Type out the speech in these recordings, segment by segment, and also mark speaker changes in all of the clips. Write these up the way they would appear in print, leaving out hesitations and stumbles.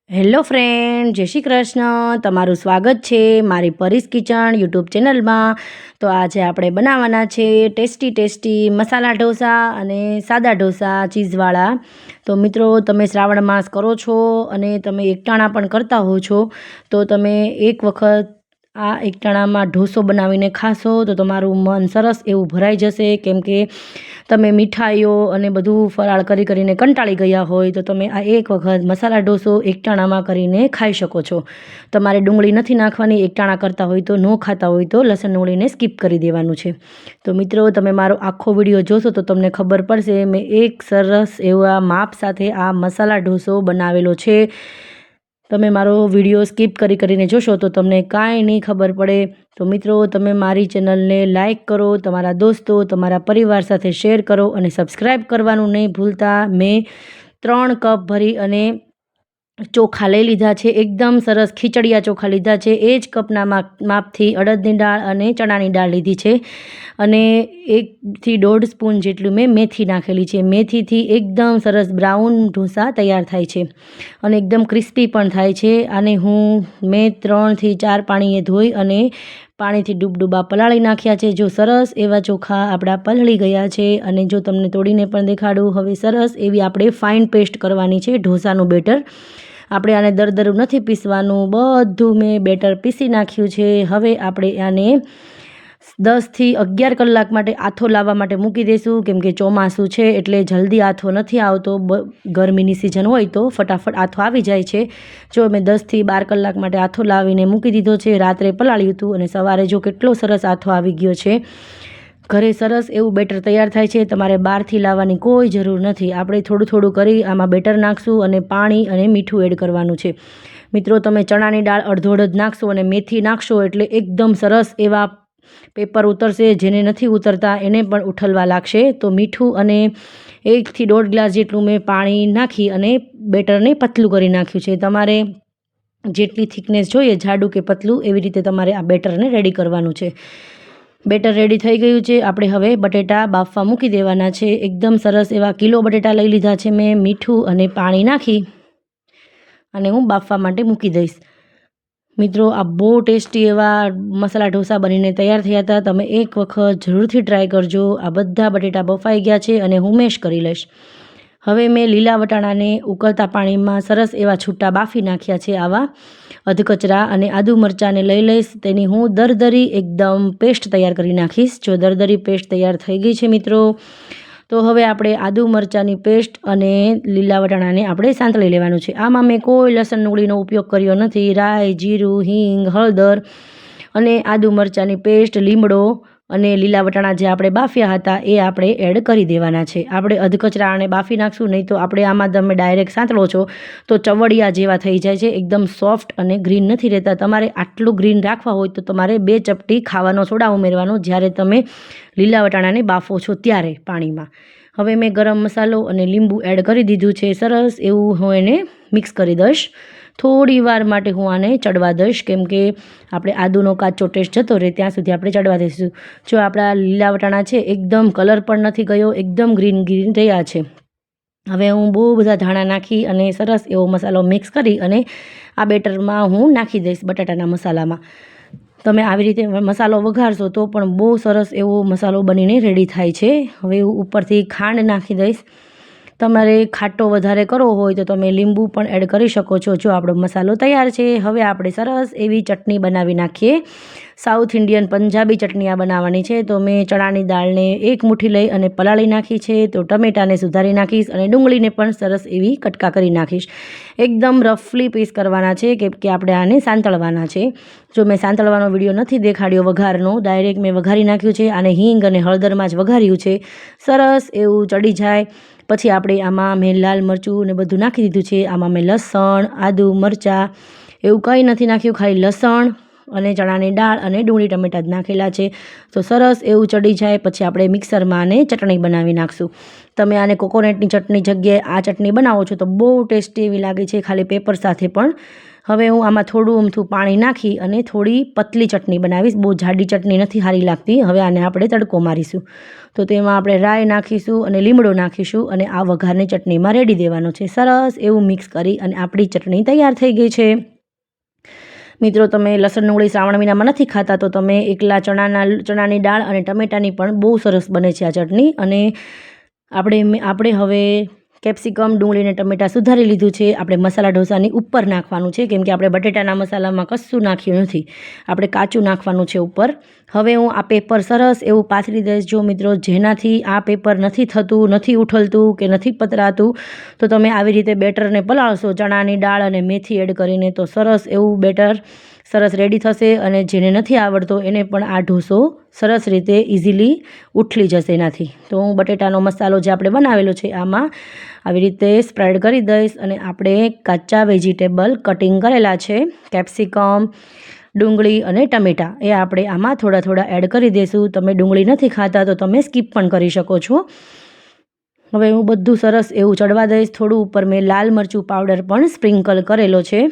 Speaker 1: Hello friend, જય શ્રી કૃષ્ણ. તમારું સ્વાગત છે મારી પરીસ કિચન યુટ્યુબ ચેનલમાં. તો આજે આપણે બનાવવાના છે ટેસ્ટી મસાલા ઢોસા અને સાદા ઢોસા ચીઝવાળા. તો મિત્રો, તમે શ્રાવણ માસ કરો છો અને તમે એકટાણા પણ કરતા હો છો, તો તમે એક વખત આ એકટાણામાં ઢોસો બનાવીને ખાશો તો તમારું મન સરસ એવું ભરાઈ જશે. કેમ કે તમે મીઠાઈઓ અને બધું ફરાળ કરીને કંટાળી ગયા હોય તો તમે આ એક વખત મસાલા ઢોસો એકટાણામાં કરીને ખાઈ શકો છો. તમારે ડુંગળી નથી નાખવાની. એકટાણા કરતા હોય તો, ન ખાતા હોય તો લસણ ડુંગળીને સ્કીપ કરી દેવાનું છે. તો મિત્રો, તમે મારો આખો વિડીયો જોશો તો તમને ખબર પડશે મેં એક સરસ એવા માપ સાથે આ મસાલા ઢોસો બનાવેલો છે. તમે મારો વિડીયો સ્કીપ કરીને જોશો તો તમને કાંઈ નહીં ખબર પડે. તો મિત્રો, તમે મારી ચેનલને લાઇક કરો, તમારા દોસ્તો, તમારા પરિવાર સાથે શેર કરો અને સબસ્ક્રાઈબ કરવાનું નહીં ભૂલતા. મેં 3 કપ ભરી અને ચોખા લઈ લીધા છે. એકદમ સરસ ખીચડિયા ચોખા લીધા છે. એ જ કપના માપથી અડદની દાળ અને ચણાની દાળ લીધી છે. અને 1 થી 1.5 સ્પૂન જેટલું મેં મેથી નાખેલી છે. મેથીથી એકદમ સરસ બ્રાઉન ઢોસા તૈયાર થાય છે અને એકદમ ક્રિસ્પી પણ થાય છે. આને મેં 3 થી 4 પાણીએ ધોઈ અને પાણીથી ડૂબડૂબા પલાળી નાખ્યા છે. જો સરસ એવા ચોખા આપણા પલળી ગયા છે. અને જો તમને તોડીને પણ દેખાડું, હવે સરસ એવી આપણે ફાઇન પેસ્ટ કરવાની છે ઢોસાનું બેટર. આપણે આને દરદરું નથી પીસવાનું, બધું મેં બેટર પીસી નાખ્યું છે. હવે આપણે આને 10 થી 11 કલાક માટે આથો લાવવા માટે મૂકી દઈશું. કેમ કે ચોમાસું છે એટલે જલ્દી આથો નથી આવતો. ગરમીની સિઝન હોય તો ફટાફટ આથો આવી જાય છે. જો મેં 10 થી 12 કલાક માટે આથો લાવીને મૂકી દીધો છે. રાત્રે પલાળ્યું હતું અને સવારે જો કેટલો સરસ આથો આવી ગયો છે. ઘરે સરસ એવું બેટર તૈયાર થાય છે. તમારે બહારથી લાવવાની કોઈ જરૂર નથી. આપણે થોડું કરી આમાં બેટર નાખશું અને પાણી અને મીઠું એડ કરવાનું છે. મિત્રો, તમે ચણાની દાળ અડધો નાખશો અને મેથી નાખશો એટલે એકદમ સરસ એવા પેપર ઉતરશે. જેને નથી ઉતરતા એને પણ ઉઠલવા લાગશે. તો મીઠું અને 1 થી 1.5 ગ્લાસ જેટલું મેં પાણી નાખી અને બેટરને પતલું કરી નાખ્યું છે. તમારે જેટલી થિકનેસ જોઈએ, જાડું કે પતલું, એવી રીતે તમારે આ બેટરને રેડી કરવાનું છે. બેટર રેડી થઈ ગયું છે. આપણે હવે બટેટા બાફવા મૂકી દેવાના છે. એકદમ સરસ એવા કિલો બટેટા લઈ લીધા છે મેં. મીઠું અને પાણી નાખી અને હું બાફવા માટે મૂકી દઈશ. મિત્રો, આ બહુ ટેસ્ટી એવા મસાલા ઢોસા બનીને તૈયાર થયા હતા. તમે એક વખત જરૂરથી ટ્રાય કરજો. આ બધા બટેટા બફાઈ ગયા છે અને હું મેશ કરી લઈશ. હવે મેં લીલા વટાણાને ઉકળતા પાણીમાં સરસ એવા છૂટા બાફી નાખ્યા છે, આવા અધકચરા. અને આદુ મરચાંને લઈ લઈશ. તેની હું દરદરી એકદમ પેસ્ટ તૈયાર કરી નાખીશ. જો દરદરી પેસ્ટ તૈયાર થઈ ગઈ છે મિત્રો, તો હવે આપણે આદુ મરચાંની પેસ્ટ અને લીલા વટાણાને આપણે સાંતળી લેવાનું છે. આમાં મેં કોઈ લસણ ડુંગળીનો ઉપયોગ કર્યો નથી. રાઈ, જીરું, હિંગ, હળદર અને આદુ મરચાંની પેસ્ટ, લીમડો અને લીલા વટાણા જે આપણે બાફ્યા હતા એ આપણે એડ કરી દેવાના છે. આપણે અધકચરાને બાફી નાખશું, નહીં તો આપણે આમાં તમે ડાયરેક્ટ સાંતળો છો તો ચવડિયા જેવા થઈ જાય છે. એકદમ સોફ્ટ અને ગ્રીન નથી રહેતા. તમારે આટલું ગ્રીન રાખવા હોય તો તમારે 2 ચપટી ખાવાનો સોડા ઉમેરવાનો જ્યારે તમે લીલા વટાણાને બાફો છો ત્યારે પાણીમાં. હવે મેં ગરમ મસાલો અને લીંબુ એડ કરી દીધું છે. સરસ એવું હું એને મિક્સ કરી દઈશ. થોડી વાર માટે હું આને ચડવા દઈશ. કેમ કે આપણે આદુનો કાચો ટેસ્ટ જતો રહે ત્યાં સુધી આપણે ચડવા દઈશું. જો આપણા લીલા વટાણા છે એકદમ કલર પણ નથી ગયો, એકદમ ગ્રીન રહ્યા છે. હવે હું બહુ બધા ધાણા નાખી અને સરસ એવો મસાલો મિક્સ કરી અને આ બેટરમાં હું નાખી દઈશ. બટાટાના મસાલામાં તમે આવી રીતે મસાલો વઘારશો તો પણ બહુ સરસ એવો મસાલો બનીને રેડી થાય છે. હવે ઉપરથી ખાંડ નાખી દઈશ. તમારે ખાટો વધારે કરવો હોય તો તમે લીંબુ પણ એડ કરી શકો છો. જો આપણો મસાલો તૈયાર છે, હવે આપણે સરસ એવી ચટણી બનાવી નાખીએ. સાઉથ ઇન્ડિયન પંજાબી ચટણી આ બનાવવાની છે. તો મેં ચણાની દાળને 1 મુઠ્ઠી લઈ અને પલાળી નાખી છે. તો ટમેટાને સુધારી નાખીશ અને ડુંગળીને પણ સરસ એવી કટકા કરી નાખીશ. એકદમ રફલી પીસ કરવાના છે કેમ કે આપણે આને સાંતળવાના છે. જો મેં સાંતળવાનો વિડીયો નથી દેખાડ્યો વઘારનો, ડાયરેક્ટ મેં વઘારી નાખ્યું છે. આને હિંગ અને હળદરમાં જ વઘાર્યું છે. સરસ એવું ચડી જાય પછી આપણે આમાં મેં લાલ મરચું ને બધું નાખી દીધું છે. આમાં મેં લસણ, આદુ, મરચાં એવું કંઈ નથી નાખ્યું. ખાલી લસણ અને ચણાની દાળ અને ડુંગળી ટમેટા જ નાખેલા છે. તો સરસ એવું ચડી જાય પછી આપણે મિક્સરમાં આને ચટણી બનાવી નાખશું. તમે આને કોકોનટની ચટણી જગ્યાએ આ ચટણી બનાવો છો તો બહુ ટેસ્ટી એવી લાગે છે, ખાલી પેપર સાથે પણ. હવે હું આમાં થોડું અમથું પાણી નાખી અને થોડી પતલી ચટણી બનાવીશ. બહુ જાડી ચટણી નથી સારી લાગતી. હવે આને આપણે તડકો મારીશું. તો તેમાં આપણે રાઈ નાખીશું અને લીમડો નાખીશું અને આ વઘારની ચટણીમાં રેડી દેવાનો છે. સરસ એવું મિક્સ કરી અને આપણી ચટણી તૈયાર થઈ ગઈ છે. મિત્રો, તમે લસણ ડુંગળી શ્રાવણ મહિનામાં નથી ખાતા તો તમે એકલા ચણાની દાળ અને ટમેટાની પણ બહુ સરસ બને છે આ ચટણી. અને આપણે હવે કેપ્સિકમ, ડુંગળી અને ટમેટાં સુધારી લીધું છે. આપણે મસાલા ઢોસાની ઉપર નાખવાનું છે, કેમ કે આપણે બટેટાના મસાલામાં કશું નાખ્યું નથી. આપણે કાચું નાખવાનું છે ઉપર. હવે હું આ પેપર સરસ એવું પાથરી દઈશ. જો મિત્રો, જેનાથી આ પેપર નથી થતું, નથી ઉઠલતું કે નથી પતરાતું, તો તમે આવી રીતે બેટરને પલાળશો ચણાની દાળ અને મેથી એડ કરીને, તો સરસ એવું બેટર સરસ રેડી થશે. અને જેને નથી આવડતો એને પણ આ ઢોસો સરસ રીતે ઇઝીલી ઉઠલી જશે એનાથી. તો હું બટેટાનો મસાલો જે આપણે બનાવેલો છે આમાં આવી રીતે સ્પ્રેડ કરી દઈશ અને આપણે કાચા વેજીટેબલ કટિંગ કરેલા છે, કેપ્સિકમ, ડુંગળી અને ટમેટાં, એ આપણે આમાં થોડા થોડા એડ કરી દઈશું. તમે ડુંગળી નથી ખાતા તો તમે સ્કીપ પણ કરી શકો છો. હવે હું બધું સરસ એવું ચડવા દઈશ. થોડું ઉપર મેં લાલ મરચું પાવડર પણ સ્પ્રિંકલ કરેલો છે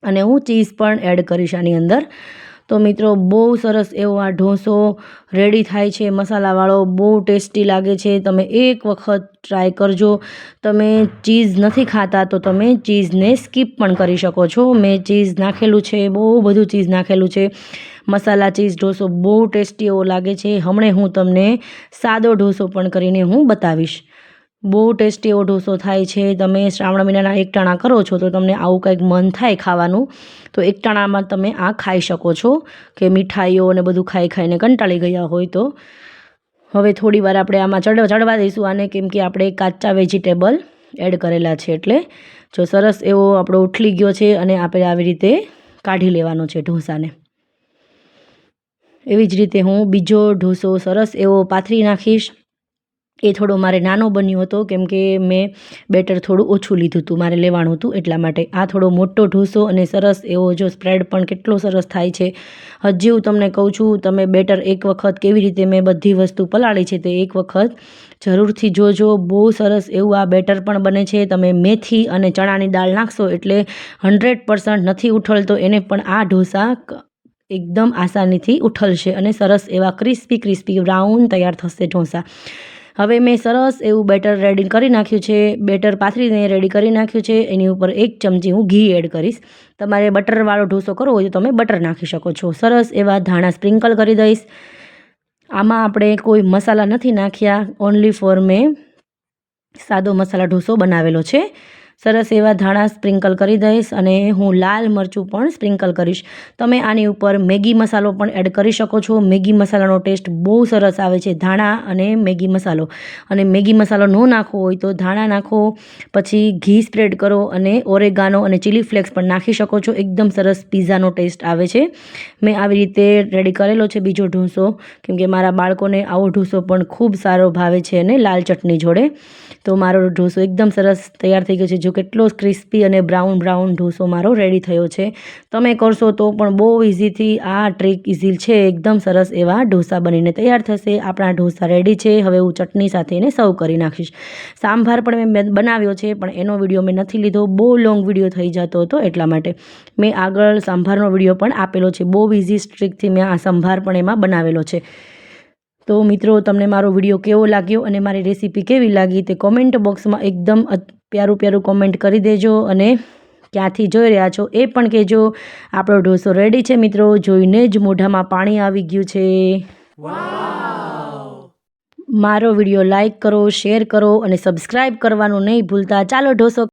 Speaker 1: અને હું ચીઝ પણ એડ કરીશ આની અંદર. તો મિત્રો, બહુ સરસ એવો આ ઢોસો રેડી થાય છે મસાલાવાળો. બહુ ટેસ્ટી લાગે છે. તમે એક વખત ટ્રાય કરજો. તમે ચીઝ નથી ખાતા તો તમે ચીઝને સ્કીપ પણ કરી શકો છો. મેં ચીઝ નાખેલું છે, બહુ બધું ચીઝ નાખેલું છે. મસાલા ચીઝ ઢોસો બહુ ટેસ્ટી એવો લાગે છે. હમણાં હું તમને સાદો ઢોસો પણ કરીને હું બતાવીશ. બહુ ટેસ્ટી એવો ઢોસો થાય છે. તમે શ્રાવણ મહિનાના એકટાણા કરો છો તો તમને આવું કંઈક મન થાય ખાવાનું, તો એકટાણામાં તમે આ ખાઈ શકો છો. કે મીઠાઈઓ અને બધું ખાઈને કંટાળી ગયા હોય તો. હવે થોડી વાર આપણે આમાં ચડવા દઈશું આને, કેમ કે આપણે કાચા વેજીટેબલ એડ કરેલા છે. એટલે જો સરસ એવો આપણો ઉઠલી ગયો છે અને આપણે આવી રીતે કાઢી લેવાનો છે ઢોસાને. એવી જ રીતે હું બીજો ઢોસો સરસ એવો પાથરી નાખીશ. એ થોડો મારે નાનો બન્યો હતો, કેમ કે મેં બેટર થોડું ઓછું લીધું હતું, મારે લેવાનું હતું એટલા માટે. આ થોડો મોટો ઢોસો અને સરસ એવો જો સ્પ્રેડ પણ કેટલો સરસ થાય છે. હજી હું તમને કહું છું, તમે બેટર એક વખત કેવી રીતે મેં બધી વસ્તુ પલાળી છે તે એક વખત જરૂરથી જોજો. બહુ સરસ એવું આ બેટર પણ બને છે. તમે મેથી અને ચણાની દાળ નાખશો એટલે 100% નથી ઉઠલતો એને પણ આ ઢોસા એકદમ આસાનીથી ઉઠલશે અને સરસ એવા ક્રિસ્પી બ્રાઉન તૈયાર થશે ઢોસા. હવે મેં સરસ એવું બેટર રેડી કરી નાખ્યું છે. બેટર પાથરીને રેડી કરી નાખ્યું છે. એની ઉપર 1 ચમચી હું ઘી એડ કરીશ. તમારે બટરવાળો ઢોસો કરવો હોય તો તમે બટર નાખી શકો છો. સરસ એવા ધાણા સ્પ્રિંકલ કરી દઈશ. આમાં આપણે કોઈ મસાલા નથી નાખ્યા, ઓનલી ફોર મેં સાદો મસાલા ઢોસો બનાવેલો છે. સરસ એવા ધાણા સ્પ્રિંકલ કરી દઈશ અને હું લાલ મરચું પણ સ્પ્રિંકલ કરીશ. તમે આની ઉપર મેગી મસાલો પણ એડ કરી શકો છો. મેગી મસાલાનો ટેસ્ટ બહુ સરસ આવે છે. ધાણા અને મેગી મસાલો, અને મેગી મસાલો ન નાખવો હોય તો ધાણા નાખો, પછી ઘી સ્પ્રેડ કરો અને ઓરેગાનો અને ચીલી ફ્લેક્સ પણ નાખી શકો છો. એકદમ સરસ પિઝાનો ટેસ્ટ આવે છે. મેં આવી રીતે રેડી કરેલો છે બીજો ઢોસો, કેમ કે મારા બાળકોને આવો ઢોસો પણ ખૂબ સારો ભાવે છે અને લાલ ચટણી જોડે. તો મારો ઢોસો એકદમ સરસ તૈયાર થઈ ગયો છે. જો કેટલો ક્રિસ્પી અને બ્રાઉન ઢોસો મારો રેડી થયો છે. તમે કરશો તો પણ બહુ ઇઝીથી આ ટ્રીક ઇઝી છે. એકદમ સરસ એવા ઢોસા બનીને તૈયાર થશે. આપણા ઢોસા રેડી છે. હવે હું ચટણી સાથે એને સર્વ કરી નાખીશ. સાંભાર પણ મેં બનાવ્યો છે, પણ એનો વિડીયો મેં નથી લીધો, બહુ લોંગ વિડીયો થઈ જતો હતો એટલા માટે. મેં આગળ સંભારનો વિડીયો પણ આપેલો છે. બહુ ઇઝી ટ્રીકથી મેં આ સંભાર પણ એમાં બનાવેલો છે. તો મિત્રો, તમને મારો વિડીયો કેવો લાગ્યો અને મારી રેસીપી કેવી લાગી તે કોમેન્ટ બોક્સમાં એકદમ પ્યારું કોમેન્ટ કરી દેજો. અને ક્યાંથી જોઈ રહ્યા છો એ પણ કહેજો. આપણો ઢોસો રેડી છે મિત્રો. જોઈને જ મોઢામાં પાણી આવી ગયું છે. મારો વિડીયો લાઈક કરો, શેર કરો અને સબસ્ક્રાઈબ કરવાનું નહીં ભૂલતા. ચાલો ઢોસો